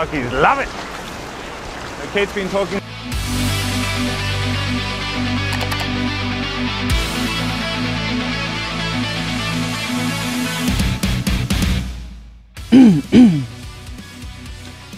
Sparkies love it. Kate's been talking.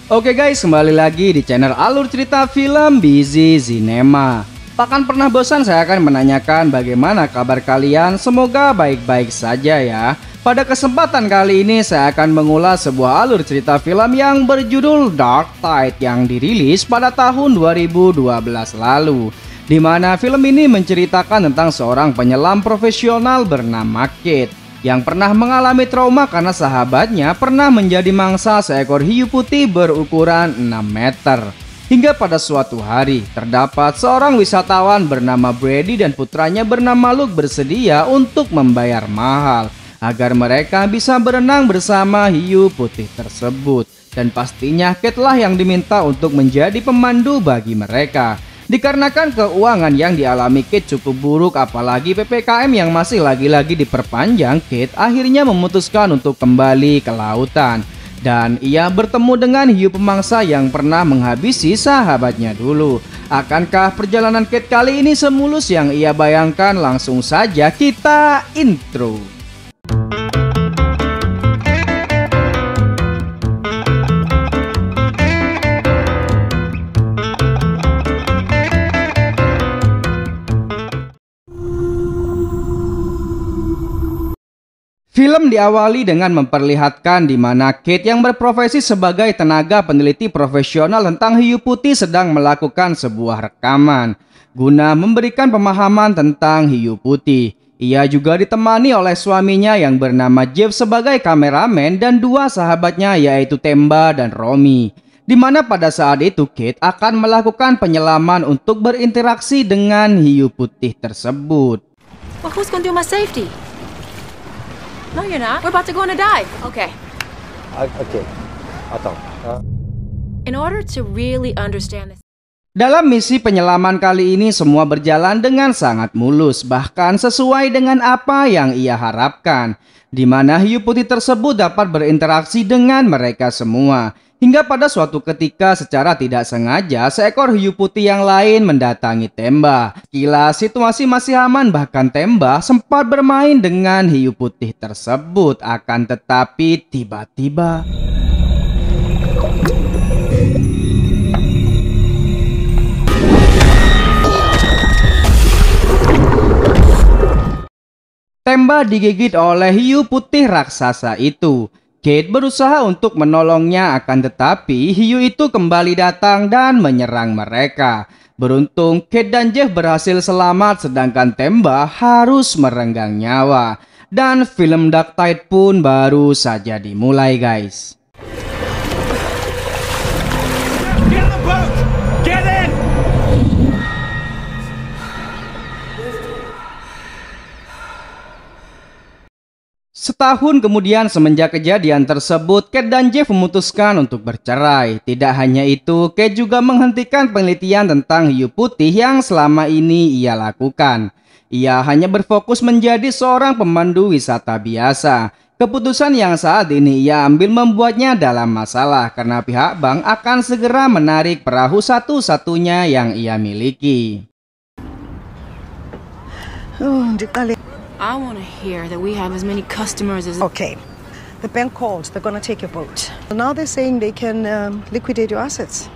Oke guys, kembali lagi di channel Alur Cerita Film Busy Cinema. Takkan pernah bosan saya akan menanyakan bagaimana kabar kalian. Semoga baik-baik saja ya. Pada kesempatan kali ini saya akan mengulas sebuah alur cerita film yang berjudul Dark Tide yang dirilis pada tahun 2012 lalu, di mana film ini menceritakan tentang seorang penyelam profesional bernama Kate yang pernah mengalami trauma karena sahabatnya pernah menjadi mangsa seekor hiu putih berukuran 6 meter. Hingga pada suatu hari, terdapat seorang wisatawan bernama Brady dan putranya bernama Luke bersedia untuk membayar mahal agar mereka bisa berenang bersama hiu putih tersebut. Dan pastinya Kate lah yang diminta untuk menjadi pemandu bagi mereka. Dikarenakan keuangan yang dialami Kate cukup buruk, apalagi PPKM yang masih lagi-lagi diperpanjang, Kate akhirnya memutuskan untuk kembali ke lautan. Dan ia bertemu dengan hiu pemangsa yang pernah menghabisi sahabatnya dulu. Akankah perjalanan Kate kali ini semulus yang ia bayangkan? Langsung saja kita intro. Film diawali dengan memperlihatkan di mana Kate yang berprofesi sebagai tenaga peneliti profesional tentang hiu putih sedang melakukan sebuah rekaman guna memberikan pemahaman tentang hiu putih. Ia juga ditemani oleh suaminya yang bernama Jeff sebagai kameramen dan dua sahabatnya yaitu Temba dan Romy. Di mana pada saat itu Kate akan melakukan penyelaman untuk berinteraksi dengan hiu putih tersebut. Well, who's going to do my safety? No, you're not. We're about to go on a dive. Okay. Okay. Atau. In order to really understand this. Dalam misi penyelaman kali ini semua berjalan dengan sangat mulus, bahkan sesuai dengan apa yang ia harapkan, di mana hiu putih tersebut dapat berinteraksi dengan mereka semua. Hingga pada suatu ketika secara tidak sengaja seekor hiu putih yang lain mendatangi Temba. Sekilas situasi masih aman, bahkan Temba sempat bermain dengan hiu putih tersebut. Akan tetapi tiba-tiba Temba digigit oleh hiu putih raksasa itu. Kate berusaha untuk menolongnya, akan tetapi hiu itu kembali datang dan menyerang mereka. Beruntung Kate dan Jeff berhasil selamat, sedangkan Temba harus merenggang nyawa. Dan film Dark Tide pun baru saja dimulai guys. Get in the boat! Get in! Setahun kemudian semenjak kejadian tersebut, Kate dan Jeff memutuskan untuk bercerai. Tidak hanya itu, Kate juga menghentikan penelitian tentang hiu putih yang selama ini ia lakukan. Ia hanya berfokus menjadi seorang pemandu wisata biasa. Keputusan yang saat ini ia ambil membuatnya dalam masalah karena pihak bank akan segera menarik perahu satu-satunya yang ia miliki. I want to hear that we have as many customers as... Okay. The bank called. They're going to take your boat. Now they're saying they can liquidate your assets.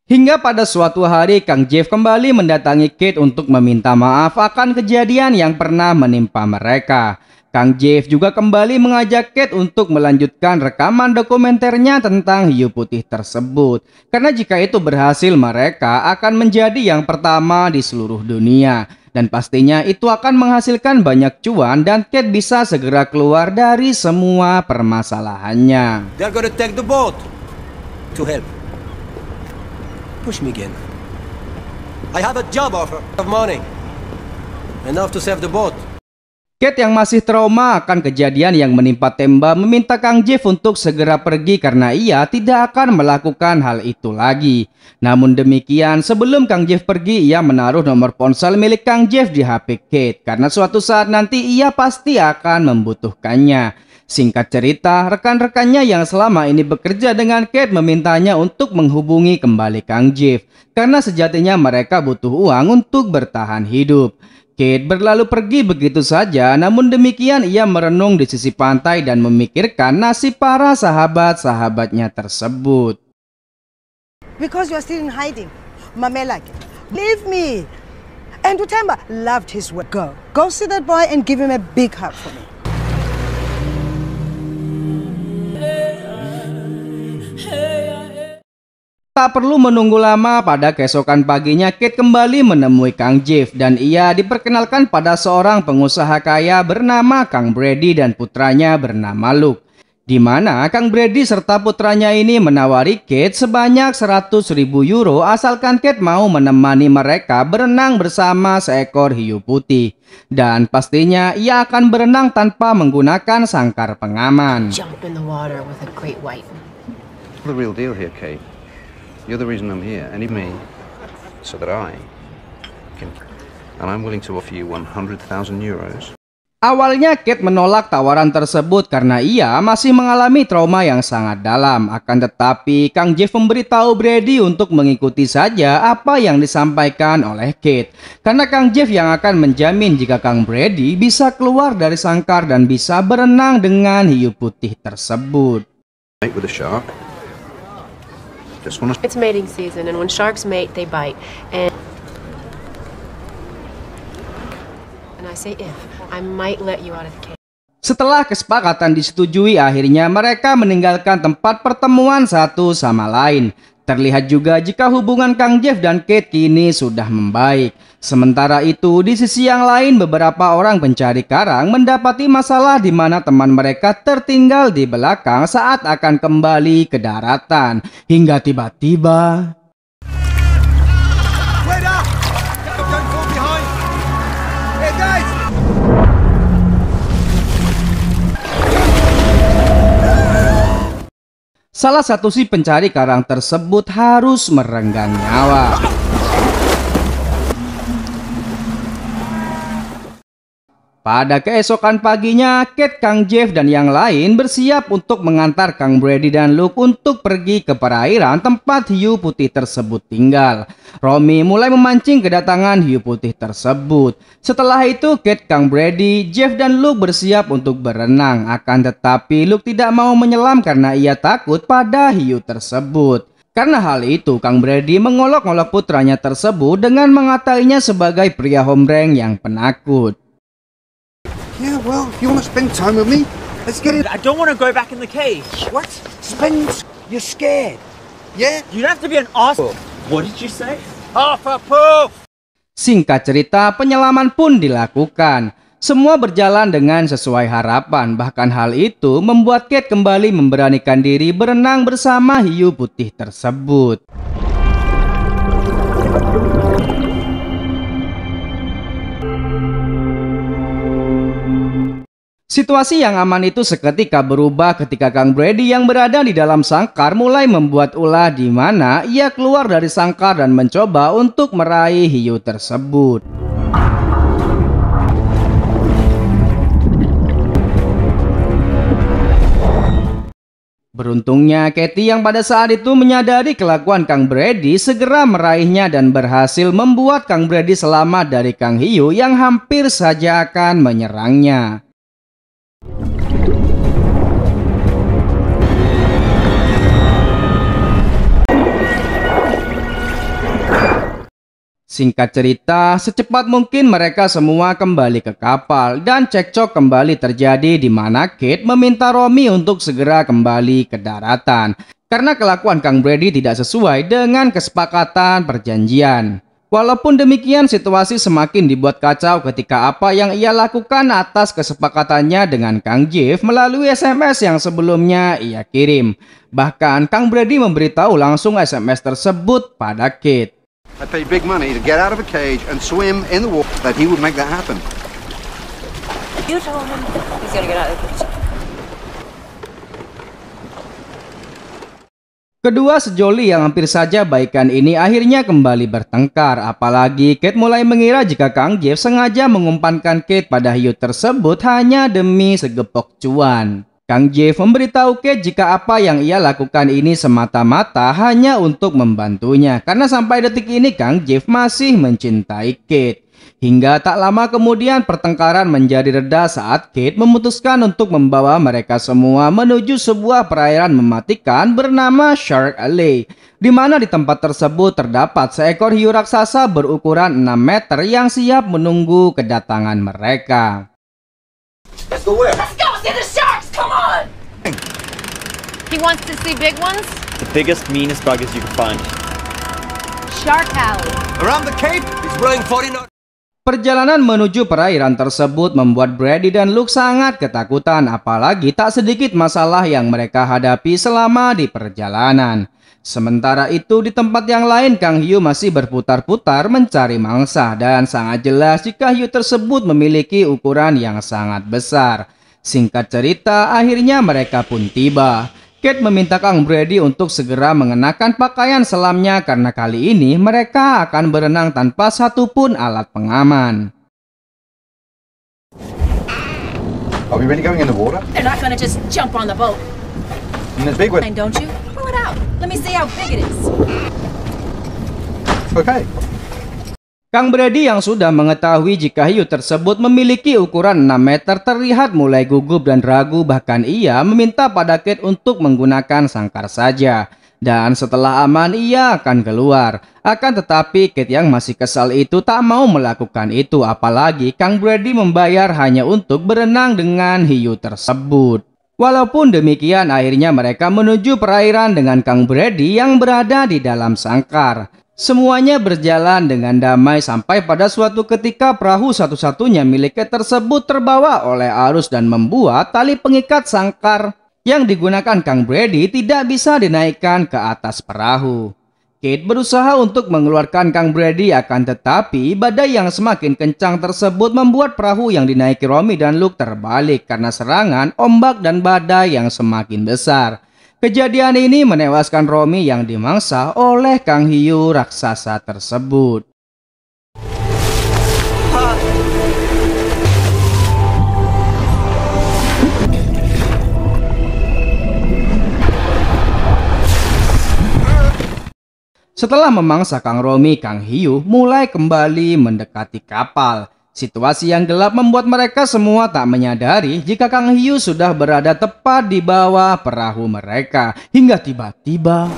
Hingga pada suatu hari, Kang Jeff kembali mendatangi Kate untuk meminta maaf akan kejadian yang pernah menimpa mereka. Kang Jeff juga kembali mengajak Kate untuk melanjutkan rekaman dokumenternya tentang hiu putih tersebut. Karena jika itu berhasil, mereka akan menjadi yang pertama di seluruh dunia. Dan pastinya itu akan menghasilkan banyak cuan dan Kate bisa segera keluar dari semua permasalahannya. They're gonna take the boat to help. Push me again. I have a job offer of money enough to save the boat. Kate yang masih trauma akan kejadian yang menimpa Temba meminta Kang Jeff untuk segera pergi karena ia tidak akan melakukan hal itu lagi. Namun demikian, sebelum Kang Jeff pergi, ia menaruh nomor ponsel milik Kang Jeff di HP Kate karena suatu saat nanti ia pasti akan membutuhkannya. Singkat cerita, rekan-rekannya yang selama ini bekerja dengan Kate memintanya untuk menghubungi kembali Kang Jeff karena sejatinya mereka butuh uang untuk bertahan hidup. Kate berlalu pergi begitu saja, namun demikian ia merenung di sisi pantai dan memikirkan nasib para sahabat-sahabatnya tersebut. Because you are still in hiding. Mamela, leave me. And Utemba loved his work. Go see that boy and give him a big hug for me. Tak perlu menunggu lama, pada keesokan paginya Kate kembali menemui Kang Jeff dan ia diperkenalkan pada seorang pengusaha kaya bernama Kang Brady dan putranya bernama Luke. Di mana Kang Brady serta putranya ini menawari Kate sebanyak 100.000 euro asalkan Kate mau menemani mereka berenang bersama seekor hiu putih. Dan pastinya ia akan berenang tanpa menggunakan sangkar pengaman. Jump in the water with a great white. The real deal here, Kate. You're the reason I'm here, and me, so that I can. And I'm willing to offer you 100,000 euros. Awalnya Kate menolak tawaran tersebut karena ia masih mengalami trauma yang sangat dalam. Akan tetapi Kang Jeff memberitahu Brady untuk mengikuti saja apa yang disampaikan oleh Kate. Karena Kang Jeff yang akan menjamin jika Kang Brady bisa keluar dari sangkar dan bisa berenang dengan hiu putih tersebut. Mate with a shark. Just wanna... It's mating season, and when sharks mate, they bite. And I say if, I might let you out of the cage. Setelah kesepakatan disetujui, akhirnya mereka meninggalkan tempat pertemuan satu sama lain. Terlihat juga jika hubungan Kang Jeff dan Kate kini sudah membaik. Sementara itu, di sisi yang lain beberapa orang pencari karang mendapati masalah di mana teman mereka tertinggal di belakang saat akan kembali ke daratan. Hingga tiba-tiba... Wait up! Don't fall behind! Hey guys! Salah satu si pencari karang tersebut harus merenggang nyawa. Pada keesokan paginya, Kate, Kang Jeff, dan yang lain bersiap untuk mengantar Kang Brady dan Luke untuk pergi ke perairan tempat hiu putih tersebut tinggal. Romy mulai memancing kedatangan hiu putih tersebut. Setelah itu, Kate, Kang Brady, Jeff, dan Luke bersiap untuk berenang. Akan tetapi Luke tidak mau menyelam karena ia takut pada hiu tersebut. Karena hal itu, Kang Brady mengolok-olok putranya tersebut dengan mengatainya sebagai pria hombreng yang penakut. Yeah, well, if you want to spend time with me, let's get it. I don't want to go back in the cage. What? Spend? You're scared. Yeah? You don't have to be an asshole. What did you say? Half a poof! Singkat cerita, penyelaman pun dilakukan. Semua berjalan dengan sesuai harapan. Bahkan hal itu membuat Kate kembali memberanikan diri berenang bersama hiu putih tersebut. Situasi yang aman itu seketika berubah ketika Kang Brady yang berada di dalam sangkar mulai membuat ulah di mana ia keluar dari sangkar dan mencoba untuk meraih hiu tersebut. Beruntungnya Katie yang pada saat itu menyadari kelakuan Kang Brady segera meraihnya dan berhasil membuat Kang Brady selamat dari Kang Hiu yang hampir saja akan menyerangnya. Singkat cerita, secepat mungkin mereka semua kembali ke kapal dan cekcok kembali terjadi di mana Kate meminta Romy untuk segera kembali ke daratan karena kelakuan Kang Brady tidak sesuai dengan kesepakatan perjanjian. Walaupun demikian, situasi semakin dibuat kacau ketika apa yang ia lakukan atas kesepakatannya dengan Kang Jeff melalui SMS yang sebelumnya ia kirim. Bahkan Kang Brady memberitahu langsung SMS tersebut pada Kate. I paid big money to get out of a cage and swim in the water that he would make that happen. You told him he's gonna get out of the cage. Kedua sejoli yang hampir saja baikan ini akhirnya kembali bertengkar. Apalagi Kate mulai mengira jika Kang Jeff sengaja mengumpankan Kate pada hiu tersebut hanya demi segepok cuan. Kang Jeff memberitahu Kate jika apa yang ia lakukan ini semata-mata hanya untuk membantunya, karena sampai detik ini Kang Jeff masih mencintai Kate. Hingga tak lama kemudian pertengkaran menjadi reda saat Kate memutuskan untuk membawa mereka semua menuju sebuah perairan mematikan bernama Shark Alley, di mana di tempat tersebut terdapat seekor hiu raksasa berukuran 6 meter yang siap menunggu kedatangan mereka. Let's go where? Let's go see the sharks! Come on! He wants to see big ones? The biggest, meanest buggers you can find. Shark Alley. Around the cape? He's blowing 40 knots. Perjalanan menuju perairan tersebut membuat Brady dan Luke sangat ketakutan, apalagi tak sedikit masalah yang mereka hadapi selama di perjalanan. Sementara itu di tempat yang lain Kang Hiu masih berputar-putar mencari mangsa, dan sangat jelas jika hiu tersebut memiliki ukuran yang sangat besar. Singkat cerita, akhirnya mereka pun tiba. Kate meminta Kang Brady untuk segera mengenakan pakaian selamnya karena kali ini mereka akan berenang tanpa satupun alat pengaman. Are we really going in the water? They're not gonna just jump on the boat. In the big one? Don't you? Pull it out. Let me see how big it is. Okay. Kang Brady yang sudah mengetahui jika hiu tersebut memiliki ukuran 6 meter terlihat mulai gugup dan ragu, bahkan ia meminta pada Kate untuk menggunakan sangkar saja. Dan setelah aman ia akan keluar. Akan tetapi Kate yang masih kesal itu tak mau melakukan itu, apalagi Kang Brady membayar hanya untuk berenang dengan hiu tersebut. Walaupun demikian akhirnya mereka menuju perairan dengan Kang Brady yang berada di dalam sangkar. Semuanya berjalan dengan damai sampai pada suatu ketika perahu satu-satunya milik Kate tersebut terbawa oleh arus dan membuat tali pengikat sangkar yang digunakan Kang Brady tidak bisa dinaikkan ke atas perahu. Kate berusaha untuk mengeluarkan Kang Brady, akan tetapi badai yang semakin kencang tersebut membuat perahu yang dinaiki Romy dan Luke terbalik karena serangan ombak dan badai yang semakin besar. Kejadian ini menewaskan Romy yang dimangsa oleh Kang Hiu raksasa tersebut. Setelah memangsa Kang Romy, Kang Hiu mulai kembali mendekati kapal. Situasi yang gelap membuat mereka semua tak menyadari jika Kang Hiu sudah berada tepat di bawah perahu mereka. Hingga tiba-tiba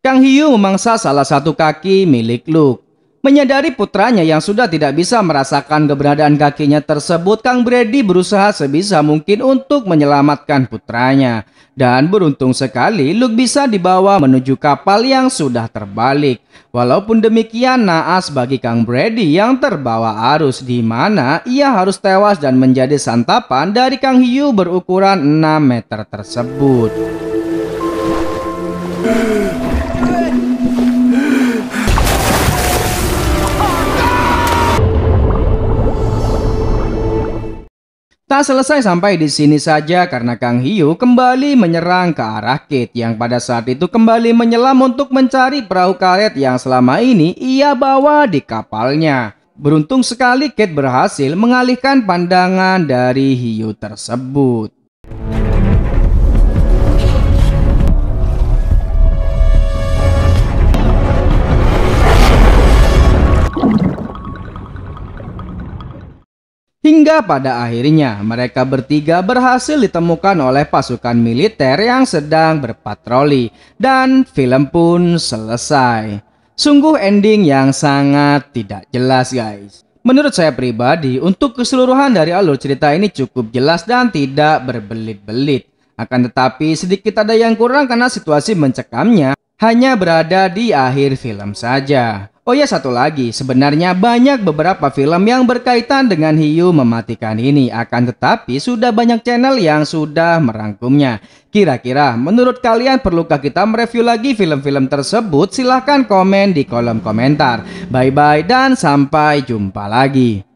Kang Hiu memangsa salah satu kaki milik Luke. Menyadari putranya yang sudah tidak bisa merasakan keberadaan kakinya tersebut, Kang Brady berusaha sebisa mungkin untuk menyelamatkan putranya. Dan beruntung sekali Luke bisa dibawa menuju kapal yang sudah terbalik. Walaupun demikian naas bagi Kang Brady yang terbawa arus, di mana ia harus tewas dan menjadi santapan dari Kang Hiu berukuran 6 meter tersebut. Tak selesai sampai di sini saja karena Kang Hiu kembali menyerang ke arah Kate yang pada saat itu kembali menyelam untuk mencari perahu karet yang selama ini ia bawa di kapalnya. Beruntung sekali Kate berhasil mengalihkan pandangan dari hiu tersebut. Hingga pada akhirnya mereka bertiga berhasil ditemukan oleh pasukan militer yang sedang berpatroli. Dan film pun selesai. Sungguh ending yang sangat tidak jelas guys. Menurut saya pribadi, untuk keseluruhan dari alur cerita ini cukup jelas dan tidak berbelit-belit. Akan tetapi sedikit ada yang kurang karena situasi mencekamnya hanya berada di akhir film saja. Oh ya, satu lagi, sebenarnya banyak beberapa film yang berkaitan dengan hiu mematikan ini, akan tetapi sudah banyak channel yang sudah merangkumnya. Kira-kira menurut kalian perlukah kita mereview lagi film-film tersebut? Silahkan komen di kolom komentar. Bye bye dan sampai jumpa lagi.